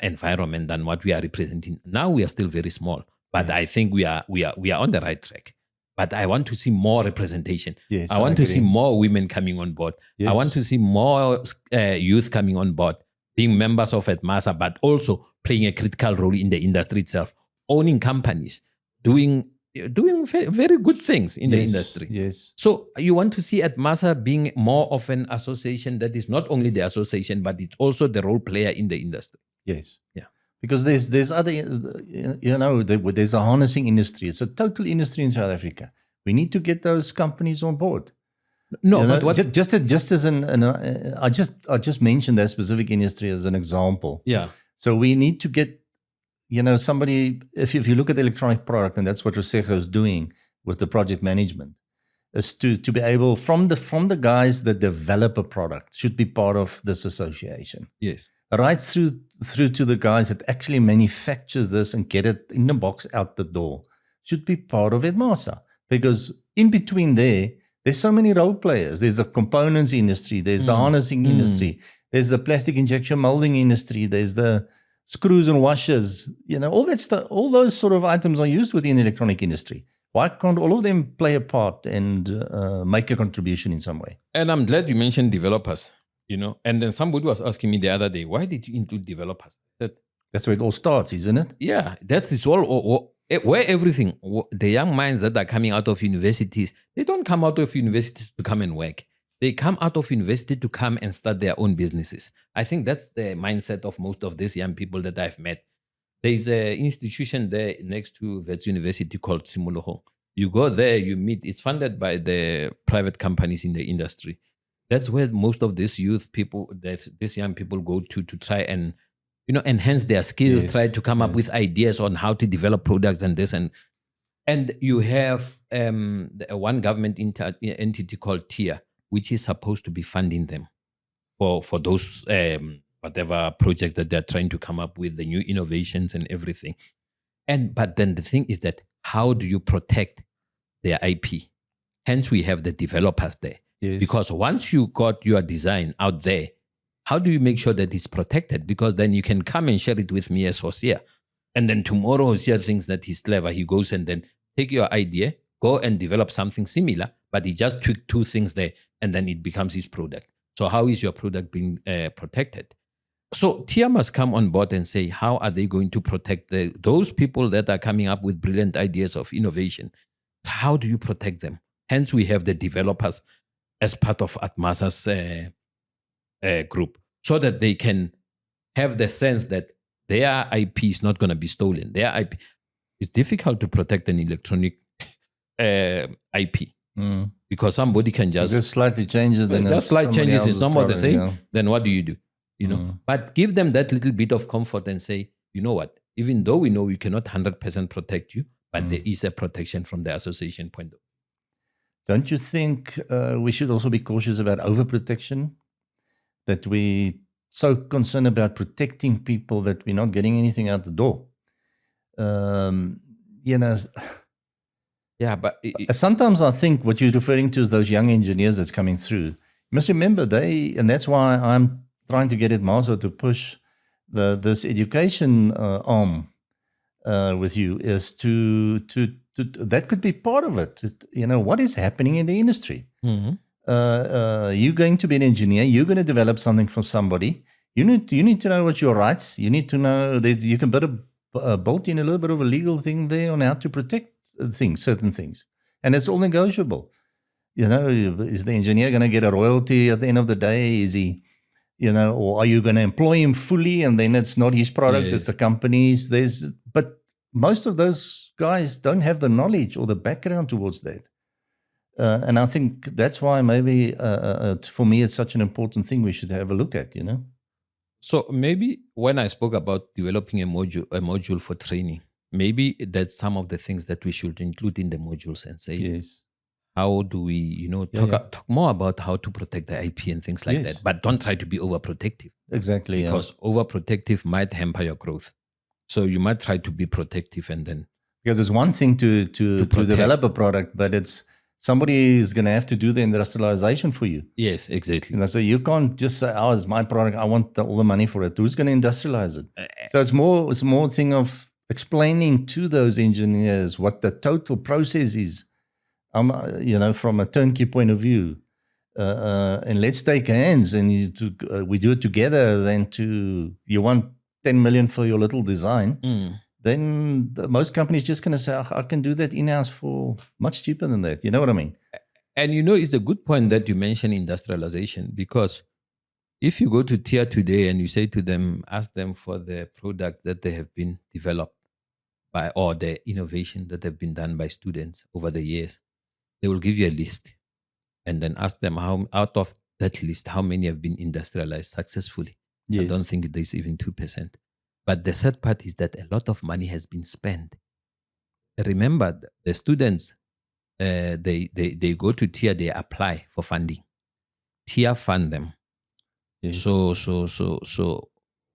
environment than what we are representing. Now we are still very small, but yes. I think we are on the right track. But I want to see more representation. Yes, I want to see more women coming on board. Yes. I want to see more youth coming on board, being members of Edmasa, but also playing a critical role in the industry itself, owning companies, doing very good things in the industry. Yes. So you want to see Edmasa being more of an association that is not only the association, but it's also the role player in the industry. Yes. Yeah. Because there's other, there's a harnessing industry. It's a total industry in South Africa. We need to get those companies on board. No, but what just as I just mentioned that specific industry as an example. Yeah. So we need to get, somebody. If you look at the electronic product, and that's what Resego is doing with the project management, is to be able from the guys that develop a product should be part of this association. Yes. Right through to the guys that actually manufactures this and get it in the box out the door should be part of Edmasa. Because in between there's so many role players. There's the components industry, there's the harnessing industry, there's the plastic injection molding industry, there's the screws and washers, all that stuff, all those sort of items are used within the electronic industry. Why can't all of them play a part and make a contribution in some way? And I'm glad you mentioned developers. And then somebody was asking me the other day, why did you include developers? I said, that's where it all starts, isn't it? Yeah, that is all where everything, the young minds that are coming out of universities, they don't come out of universities to come and work. They come out of university to come and start their own businesses. I think that's the mindset of most of these young people that I've met. There's an institution there next to Wits University called Simologo. You go there, you meet. It's funded by the private companies in the industry. That's where most of these young people go to try and enhance their skills, try to come up with ideas on how to develop products and this. And you have one government entity called TIA, which is supposed to be funding them for those whatever projects that they're trying to come up with, the new innovations and everything. But then the thing is that how do you protect their IP? Hence, we have the developers there. Yes. Because once you got your design out there, how do you make sure that it's protected? Because then you can come and share it with me as Hosia. And then tomorrow Hosia thinks that he's clever. He goes and then take your idea, go and develop something similar, but he just tweaked two things there and then it becomes his product. So how is your product being protected? So TIA must come on board and say, how are they going to protect those people that are coming up with brilliant ideas of innovation? How do you protect them? Hence, we have the developers as part of Atmasa's group, so that they can have the sense that their IP is not going to be stolen. Their IP is difficult to protect an electronic IP because somebody can just slightly changes. Then just slight changes is no more the same. Yeah. Then what do you do? You know, but give them that little bit of comfort and say, you know what? Even though we know we cannot 100% protect you, but there is a protection from the association point of view. Don't you think we should also be cautious about overprotection? That we so concerned about protecting people that we're not getting anything out the door. You know. Yeah, but sometimes I think what you're referring to is those young engineers that's coming through. You must remember and that's why I'm trying to get Atmasa to push this education arm with you, is to that could be part of it. You know, what is happening in the industry? Mm-hmm. You're going to be an engineer. You're going to develop something for somebody. You need to know what your rights. You need to know that you can build in a little bit of a legal thing there on how to protect certain things, and it's all negotiable. You know, is the engineer going to get a royalty at the end of the day? Is he, you know, or are you going to employ him fully and then it's not his product, Yes. it's the company's? But most of those guys don't have the knowledge or the background towards that. And I think that's why maybe for me it's such an important thing we should have a look at, you know. So maybe when I spoke about developing a module for training, maybe that's some of the things that we should include in the modules and say, Yes. how do we, you know, talk more about how to protect the IP and things like that, but don't try to be overprotective. Exactly. Because overprotective might hamper your growth. So you might try to be protective and then. Because it's one thing to develop a product, but it's somebody is going to have to do the industrialization for you. Yes, exactly. You know, so you can't just say, "Oh, it's my product. I want all the money for it." Who's going to industrialize it? So it's more thing of explaining to those engineers what the total process is. You know, from a turnkey point of view, and let's take hands and we do it together. Then you want 10 million for your little design. Then most companies just going to say, I can do that in-house for much cheaper than that. You know what I mean? And you know, it's a good point that you mentioned industrialization, because if you go to TIA today and you say to them, ask them for the products that they have been developed by, or the innovation that have been done by students over the years, they will give you a list and then ask them how out of that list, how many have been industrialized successfully. Yes. I don't think there's even 2%. But the sad part is that a lot of money has been spent. Remember, the students, they go to TIA, they apply for funding. TIA fund them. Yes. So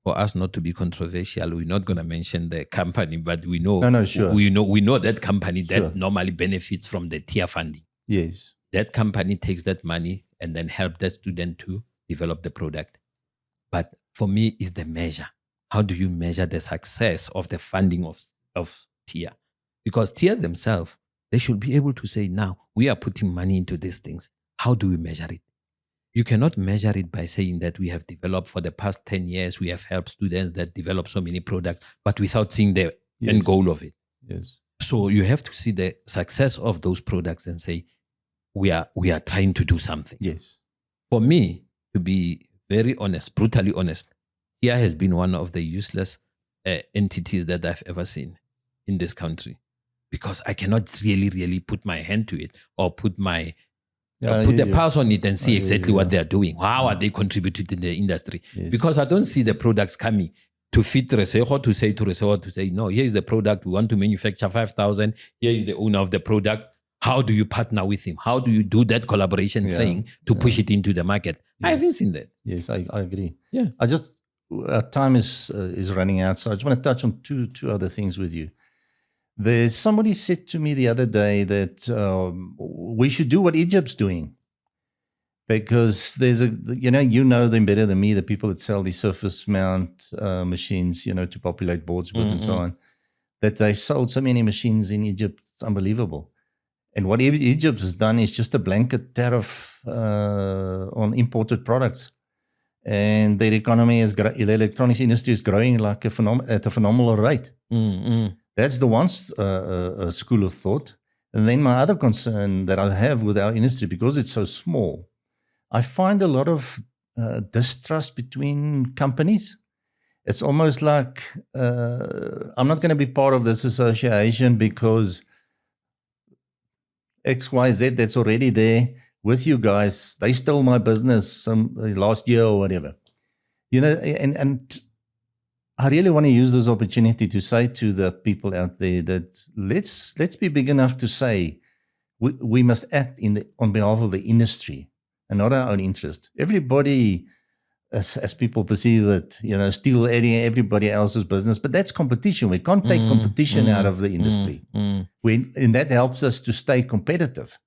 for us not to be controversial, we're not going to mention the company, but we know, sure. we know that company that normally benefits from the TIA funding. Yes. That company takes that money and then help that student to develop the product. But for me, is the measure. How do you measure the success of the funding of TIA? Because TIA themselves, they should be able to say, now we are putting money into these things. How do we measure it? You cannot measure it by saying that we have developed for the past 10 years, we have helped students that develop so many products, but without seeing the end goal of it. Yes. So you have to see the success of those products and say, we are trying to do something. Yes. For me, to be very honest, brutally honest, TIA has been one of the useless entities that I've ever seen in this country, because I cannot really put my hand to it or put my put the pulse on it and see exactly what they are doing. How are they contributing to the industry? Yes. Because I don't see the products coming to fit Resego to say, no, here is the product. We want to manufacture 5,000. Here is the owner of the product. How do you partner with him? How do you do that collaboration thing to push it into the market? Yes. I haven't seen that. Yes, I agree. Yeah. Our time is running out, so I just want to touch on two other things with you. There's somebody said to me the other day that we should do what Egypt's doing, because there's you know them better than me, the people that sell these surface mount machines, you know, to populate boards with and so on, that they've sold so many machines in Egypt. It's unbelievable. And what Egypt has done is just a blanket tariff on imported products. and their economy the electronics industry is growing like at a phenomenal rate. That's the one school of thought. And then my other concern that I have with our industry, because it's so small, I find a lot of distrust between companies. It's almost like I'm not going to be part of this association because XYZ that's already there with you guys, they stole my business last year or whatever. And I really want to use this opportunity to say to the people out there that let's be big enough to say we must act on behalf of the industry and not our own interest. Everybody, as people perceive it, steal everybody else's business, but that's competition. We can't take competition out of the industry. And that helps us to stay competitive.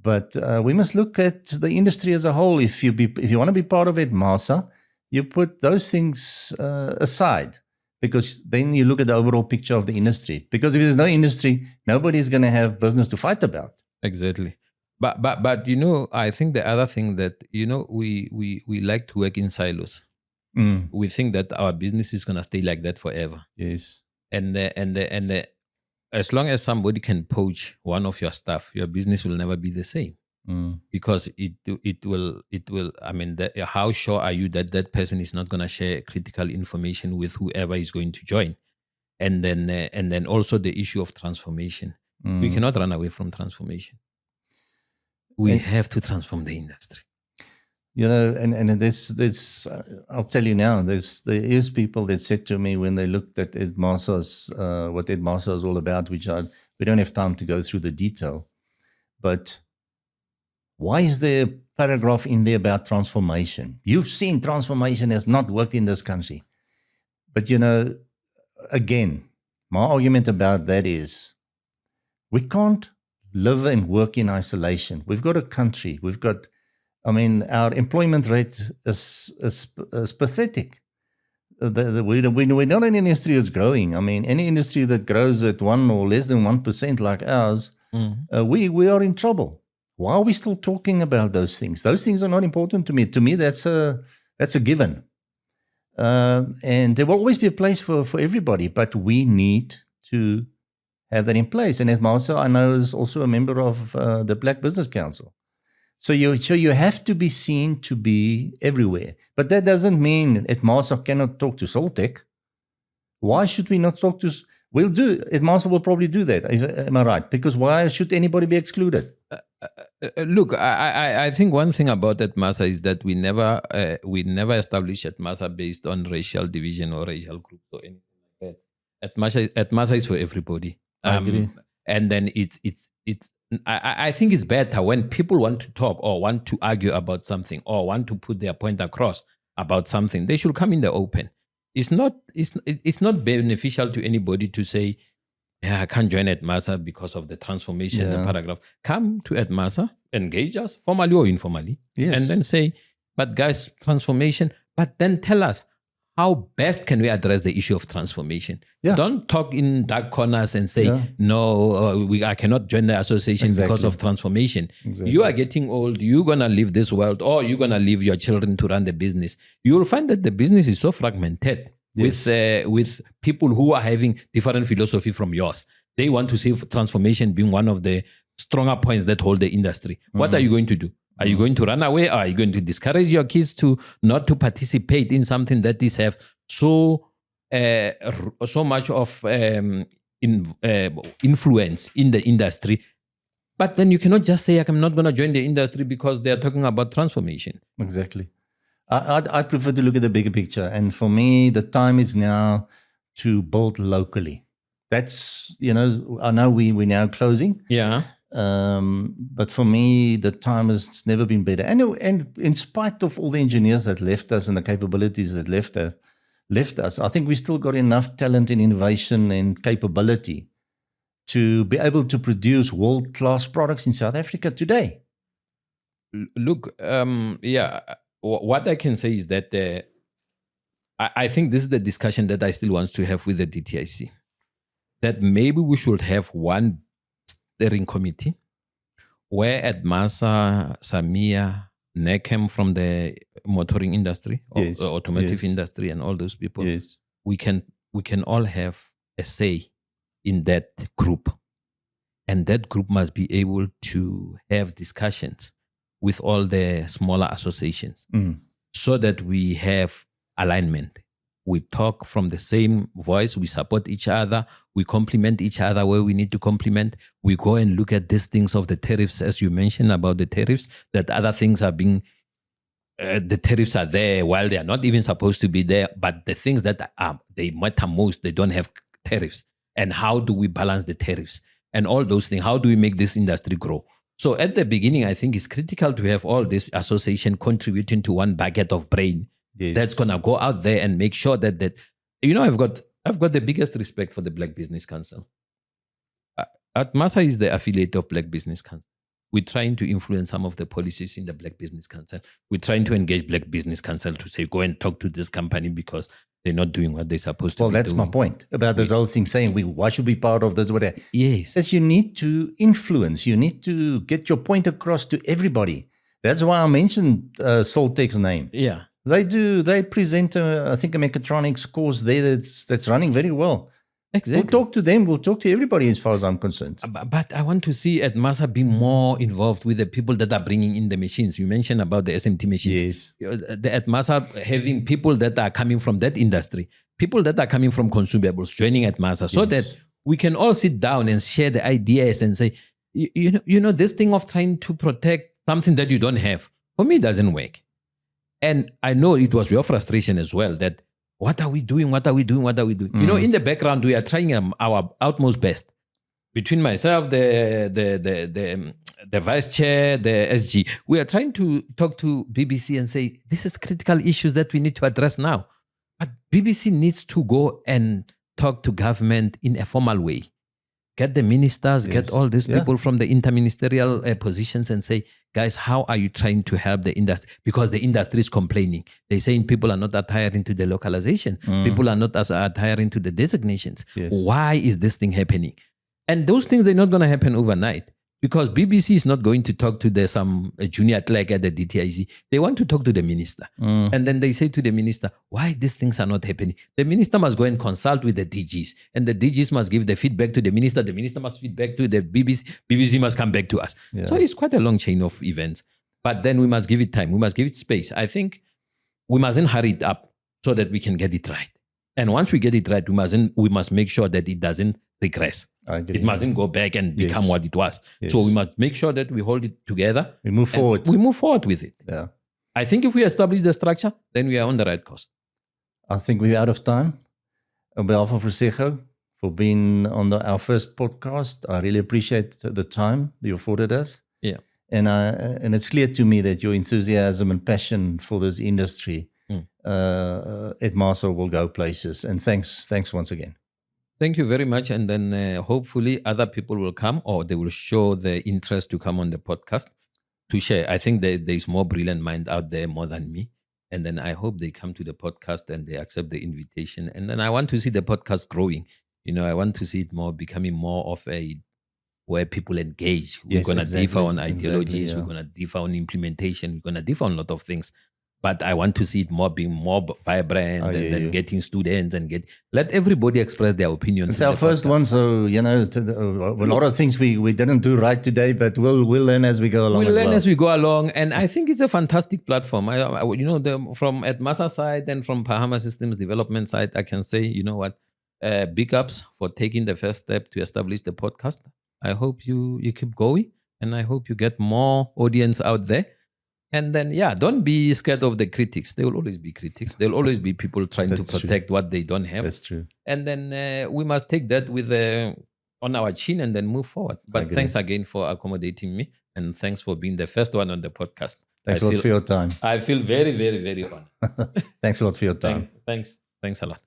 But we must look at the industry as a whole. If you want to be part of it, MASA, you put those things aside, because then you look at the overall picture of the industry. Because if there's no industry, nobody's going to have business to fight about. Exactly. But I think the other thing that, we like to work in silos. We think that our business is going to stay like that forever. Yes. And as long as somebody can poach one of your staff, your business will never be the same. Because it will. I mean, how sure are you that person is not going to share critical information with whoever is going to join? And then also the issue of transformation. We cannot run away from transformation. We have to transform the industry. And this I'll tell you now. There is people that said to me when they looked at Edmasa's what Edmasa is all about, which we don't have time to go through the detail, but. Why is there a paragraph in there about transformation? You've seen transformation has not worked in this country. But, again, my argument about that is we can't live and work in isolation. We've got a country. Our employment rate is pathetic. We're not an industry that's growing. I mean, any industry that grows at 1 or less than 1% like ours, we are in trouble. Why are we still talking about those things? Those things are not important to me. To me, that's a given. And there will always be a place for everybody, but we need to have that in place. And Edmasa, I know, is also a member of the Black Business Council. So you have to be seen to be everywhere. But that doesn't mean Edmasa cannot talk to Soltech. Why should we not talk to? We'll do. Edmasa will probably do that. Am I right? Because why should anybody be excluded? Look, I think one thing about Edmasa is that we never established Edmasa based on racial division or racial groups or anything like that. Edmasa is for everybody. I agree. And then I think it's better when people want to talk or want to argue about something or want to put their point across about something. They should come in the open. It's not beneficial to anybody to say, I can't join Edmasa because of the transformation, the paragraph. Come to Edmasa, engage us, formally or informally, and then say, but guys, transformation, but then tell us, how best can we address the issue of transformation? Yeah. Don't talk in dark corners and say, no, I cannot join the association because of transformation. Exactly. You are getting old, you're going to leave this world, or you're going to leave your children to run the business. You will find that the business is so fragmented with people who are having different philosophy from yours. They want to see transformation being one of the stronger points that hold the industry. What are you going to do? Are you going to run away? Or are you going to discourage your kids to not to participate in something that is have so much of influence in the industry? But then you cannot just say, I'm not going to join the industry because they are talking about transformation. Exactly. I prefer to look at the bigger picture. And for me, the time is now to build locally. That's, I know we're now closing. Yeah. But for me, the time has never been better. And in spite of all the engineers that left us and the capabilities that left us, I think we still got enough talent and innovation and capability to be able to produce world-class products in South Africa today. Look, what I can say is that I think this is the discussion that I still want to have with the DTIC, that maybe we should have one steering committee where Edmasa, Samia, Neckham from the motoring industry, Yes, or automotive yes. industry, and all those people. Yes. We can all have a say in that group, and that group must be able to have discussions with all the smaller associations so that we have alignment. We talk from the same voice. We support each other. We complement each other where we need to complement. We go and look at these things of the tariffs, as you mentioned about the tariffs, that other things are being, the tariffs are there while they are not even supposed to be there. But the things that they matter most, they don't have tariffs. And how do we balance the tariffs and all those things? How do we make this industry grow? So at the beginning, I think it's critical to have all this association contributing to one bucket of brain. Yes. That's gonna go out there and make sure that I've got the biggest respect for the Black Business Council. Atmasa is the affiliate of Black Business Council. We're trying to influence some of the policies in the Black Business Council. We're trying to engage Black Business Council to say, go and talk to this company because they're not doing what they're supposed to be doing. Well, that's my point about this whole thing, saying why should we be part of this, whatever. Yes. Yes, you need to influence. You need to get your point across to everybody. That's why I mentioned Soltech's name. Yeah. They present, I think, a mechatronics course there that's running very well. Exactly. We'll talk to them. We'll talk to everybody as far as I'm concerned. But I want to see Atmasa be more involved with the people that are bringing in the machines. You mentioned about the SMT machines. Yes. The Atmasa having people that are coming from that industry, people that are coming from consumables, joining Atmasa, so that we can all sit down and share the ideas and say, you know, this thing of trying to protect something that you don't have, for me, it doesn't work. And I know it was your frustration as well that what are we doing? What are we doing? What are we doing? You know, in the background, we are trying our utmost best. Between myself, the vice chair, the SG, we are trying to talk to BBC and say, this is critical issues that we need to address now. But BBC needs to go and talk to government in a formal way. Get the ministers, get all these people from the interministerial positions and say, guys, how are you trying to help the industry? Because the industry is complaining. They're saying people are not adhering to the localization. People are not adhering to the designations. Yes. Why is this thing happening? And those things, they're not going to happen overnight. Because BBC is not going to talk to some junior clerk at the DTIC. They want to talk to the minister. And then they say to the minister, why these things are not happening? The minister must go and consult with the DGs. And the DGs must give the feedback to the minister. The minister must feedback to the BBC. BBC must come back to us. Yeah. So it's quite a long chain of events. But then we must give it time. We must give it space. I think we mustn't hurry it up so that we can get it right. And once we get it right, we must make sure that it doesn't regress. I agree. It mustn't go back and become what it was. Yes. So we must make sure that we hold it together. We move forward. We move forward with it. Yeah. I think if we establish the structure, then we are on the right course. I think we're out of time. On behalf of Resego, for being on our first podcast, I really appreciate the time you afforded us. Yeah. And it's clear to me that your enthusiasm and passion for this industry at Masa will go places. And thanks once again. Thank you very much. And then hopefully other people will come or they will show the interest to come on the podcast to share. I think there's more brilliant minds out there more than me. And then I hope they come to the podcast and they accept the invitation. And then I want to see the podcast growing. You know, I want to see it becoming more of where people engage. We're going to differ on ideologies. We're going to differ on implementation. We're going to differ on a lot of things. But I want to see it being more vibrant and then getting students and let everybody express their opinions. It's our first one, so you know a lot of things we didn't do right today, but we'll learn as we go along. We'll learn as we go along, and I think it's a fantastic platform. From Atmasa side and from Bahama Systems Development side, I can say, you know what, big ups for taking the first step to establish the podcast. I hope you keep going, and I hope you get more audience out there. And then, don't be scared of the critics. There will always be critics. There will always be people trying to protect what they don't have. That's true. And then we must take that on our chin and then move forward. But thanks again for accommodating me. And thanks for being the first one on the podcast. Thanks a lot for your time. I feel very, very, very honored. Thanks a lot for your time. Thanks a lot.